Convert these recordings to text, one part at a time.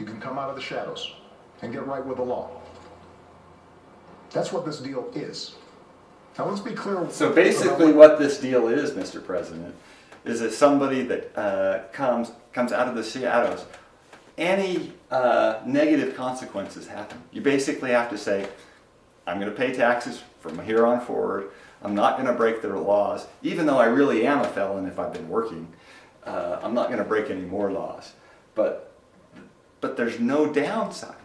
you can come out of the shadows and get right with the law. That's what this deal is. Now let's be clear. So basically what this deal is, Mr. President, is that somebody that comes out of the shadows, any negative consequences happen. You basically have to say, I'm going to pay taxes from here on forward. I'm not going to break their laws, even though I really am a felon if I've been working. I'm not going to break any more laws. But there's no downside.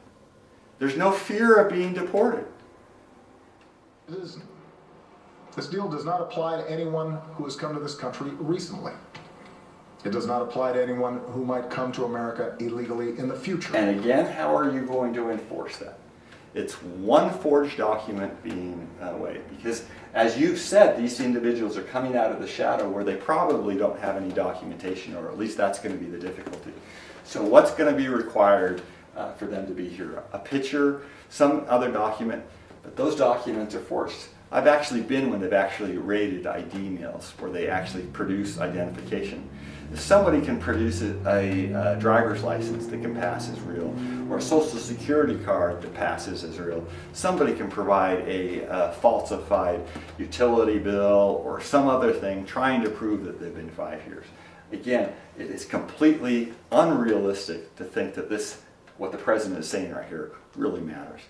There's no fear of being deported. This deal does not apply to anyone who has come to this country recently. It does not apply to anyone who might come to America illegally in the future. And again, how are you going to enforce that? It's one forged document being waived. Because as you've said, these individuals are coming out of the shadow where they probably don't have any documentation, or at least that's going to be the difficulty. So what's going to be required for them to be here? A picture, some other document, but those documents are forged. I've actually been when they've actually raided ID mails where they actually produce identification. If somebody can produce a driver's license that can pass as real, or a social security card that passes as real, somebody can provide a falsified utility bill or some other thing trying to prove that they've been 5 years. Again, it is completely unrealistic to think that this, what the president is saying right here, really matters.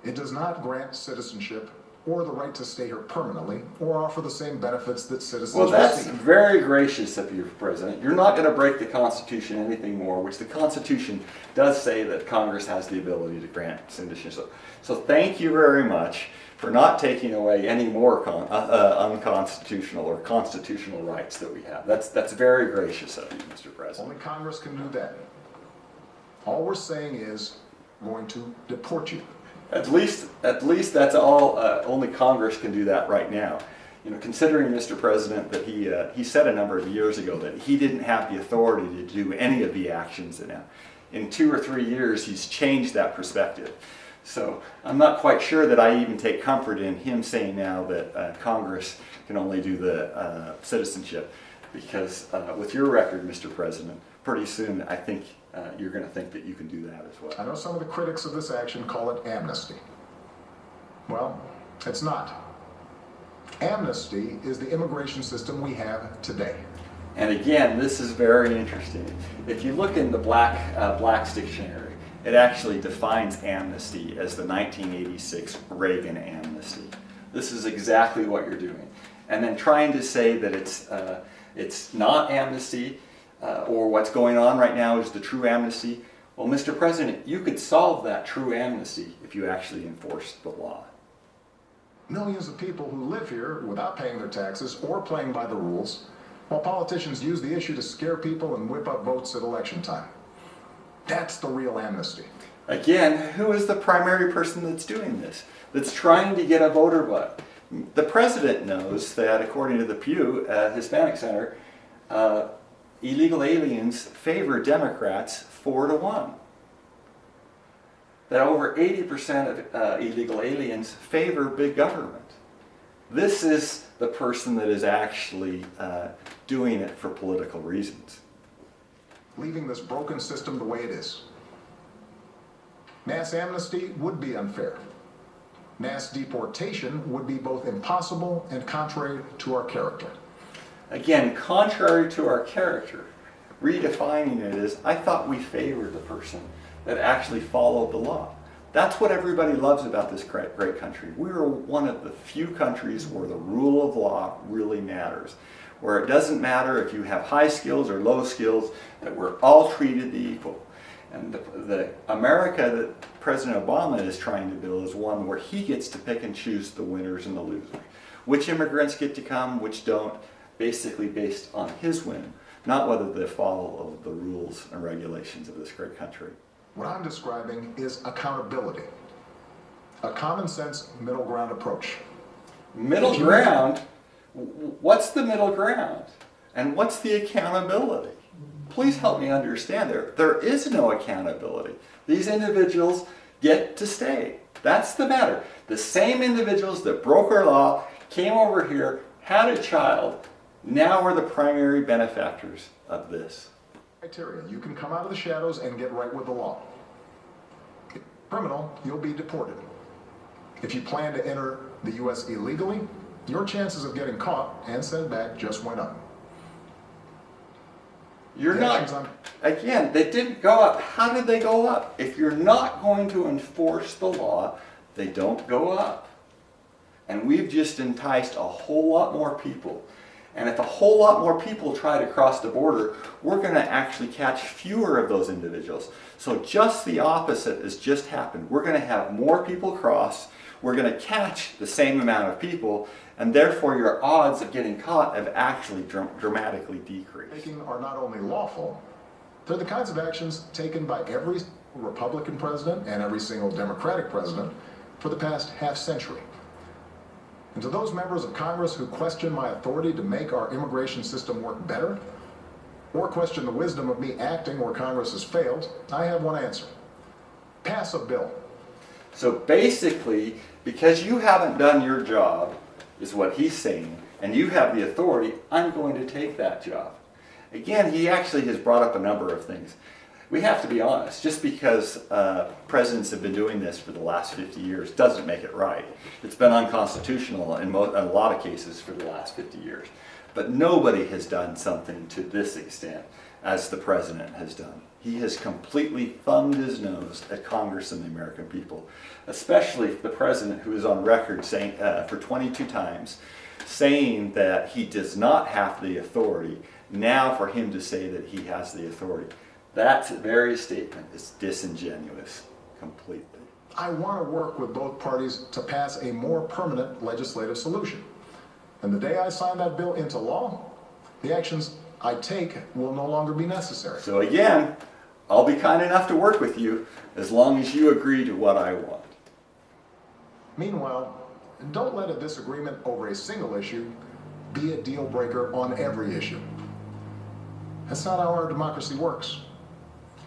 It does not grant citizenship or the right to stay here permanently or offer the same benefits that citizens Well, that's receive. very gracious of you, President. You're not going to break the Constitution anything more, which the Constitution does say that Congress has the ability to grant citizenship. So thank you very much for not taking away any more unconstitutional or constitutional rights that we have. That's very gracious of you, Mr. President. Only Congress can do that. All we're saying is we're going to deport you. At least that's all. Only Congress can do that right now. You know, considering, Mr. President, that he said a number of years ago that he didn't have the authority to do any of the actions that now. In 2 or 3 years, he's changed that perspective. So I'm not quite sure that I even take comfort in him saying now that Congress can only do the citizenship, because with your record, Mr. President, pretty soon I think you're going to think that you can do that as well. I know some of the critics of this action call it amnesty. Well, it's not. Amnesty is the immigration system we have today. And again, this is very interesting. If you look in the Black's Dictionary, it actually defines amnesty as the 1986 Reagan amnesty. This is exactly what you're doing. And then trying to say that it's not amnesty, or what's going on right now is the true amnesty. Well, Mr. President, you could solve that true amnesty if you actually enforced the law. Millions of people who live here without paying their taxes or playing by the rules, while politicians use the issue to scare people and whip up votes at election time. That's the real amnesty. Again, who is the primary person that's doing this? That's trying to get a voter vote? The president knows that, according to the Pew Hispanic Center, illegal aliens favor Democrats 4-1. That over 80% of illegal aliens favor big government. This is the person that is actually doing it for political reasons. Leaving this broken system the way it is. Mass amnesty would be unfair. Mass deportation would be both impossible and contrary to our character. Again, contrary to our character, redefining it as, I thought we favored the person that actually followed the law. That's what everybody loves about this great country. We are one of the few countries where the rule of law really matters, where it doesn't matter if you have high skills or low skills, that we're all treated equal. And the America that President Obama is trying to build is one where he gets to pick and choose the winners and the losers. Which immigrants get to come, which don't, basically based on his whim, not whether they follow the rules and regulations of this great country. What I'm describing is accountability. A common sense middle ground approach. Middle ground? What's the middle ground? And what's the accountability? Please help me understand there. There is no accountability. These individuals get to stay. That's the matter. The same individuals that broke our law, came over here, had a child, now are the primary benefactors of this. Criteria. You can come out of the shadows and get right with the law. If you're a criminal, you'll be deported. If you plan to enter the U.S. illegally, your chances of getting caught and sent back just went up. You're not, again, they didn't go up. How did they go up? If you're not going to enforce the law, they don't go up. And we've just enticed a whole lot more people. And if a whole lot more people try to cross the border, we're going to actually catch fewer of those individuals. So just the opposite has just happened. We're going to have more people cross, we're going to catch the same amount of people, and therefore your odds of getting caught have actually dramatically decreased. Taking are not only lawful, they're the kinds of actions taken by every Republican president and every single Democratic president for the past half century. And to those members of Congress who question my authority to make our immigration system work better, or question the wisdom of me acting where Congress has failed, I have one answer. Pass a bill. So basically, because you haven't done your job, is what he's saying, and you have the authority, I'm going to take that job. Again, he actually has brought up a number of things. We have to be honest, just because presidents have been doing this for the last 50 years doesn't make it right. It's been unconstitutional in a lot of cases for the last 50 years. But nobody has done something to this extent as the president has done. He has completely thumbed his nose at Congress and the American people, especially the president, who is on record saying for 22 times saying that he does not have the authority. Now for him to say that he has the authority, that very statement is disingenuous completely. I want to work with both parties to pass a more permanent legislative solution. And the day I sign that bill into law, the actions I take will no longer be necessary. So again, I'll be kind enough to work with you as long as you agree to what I want. Meanwhile, don't let a disagreement over a single issue be a deal breaker on every issue. That's not how our democracy works.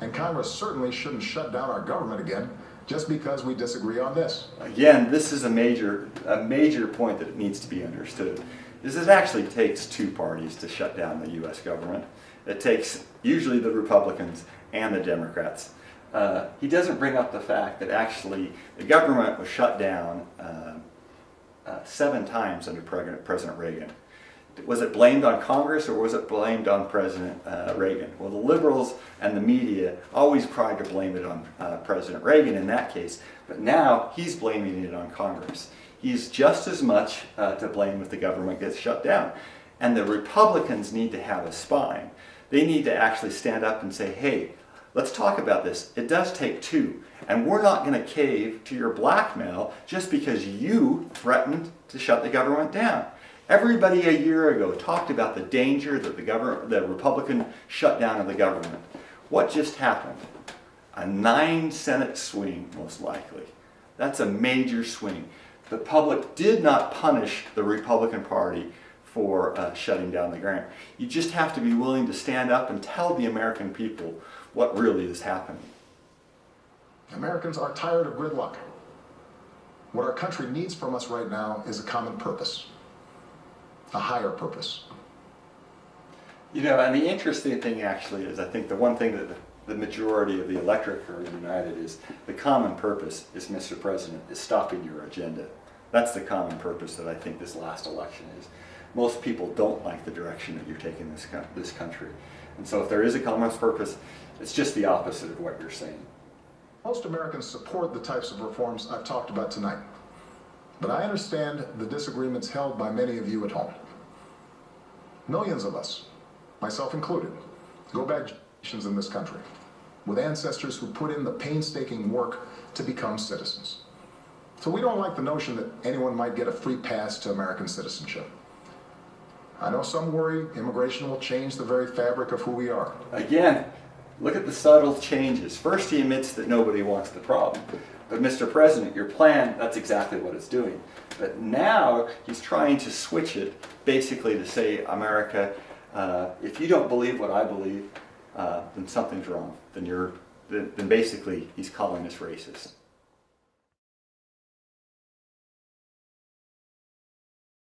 And Congress certainly shouldn't shut down our government again just because we disagree on this. Again, this is a major point that needs to be understood. Is it actually takes two parties to shut down the U.S. government. It takes usually the Republicans and the Democrats. He doesn't bring up the fact that actually the government was shut down 7 times under President Reagan. Was it blamed on Congress or was it blamed on President Reagan? Well, the liberals and the media always tried to blame it on President Reagan in that case, but now he's blaming it on Congress. He's just as much to blame if the government gets shut down. And the Republicans need to have a spine. They need to actually stand up and say, hey, let's talk about this. It does take two, and we're not going to cave to your blackmail just because you threatened to shut the government down. Everybody a year ago talked about the danger that the Republican shutdown of the government. What just happened? A 9 Senate swing, most likely. That's a major swing. The public did not punish the Republican Party for shutting down the government. You just have to be willing to stand up and tell the American people what really is happening. Americans are tired of gridlock. What our country needs from us right now is a common purpose. A higher purpose. You know, and the interesting thing actually is, I think the one thing that the majority of the electorate are united is the common purpose is, Mr. President, is stopping your agenda. That's the common purpose that I think this last election is. Most people don't like the direction that you're taking this country. And so if there is a common purpose, it's just the opposite of what you're saying. Most Americans support the types of reforms I've talked about tonight. But I understand the disagreements held by many of you at home. Millions of us, myself included, go back generations in this country with ancestors who put in the painstaking work to become citizens. So we don't like the notion that anyone might get a free pass to American citizenship. I know some worry immigration will change the very fabric of who we are. Again, look at the subtle changes. First, he admits that nobody wants the problem. But Mr. President, your plan, that's exactly what it's doing. But now he's trying to switch it basically to say, America, if you don't believe what I believe, then something's wrong. Then basically he's calling us racist.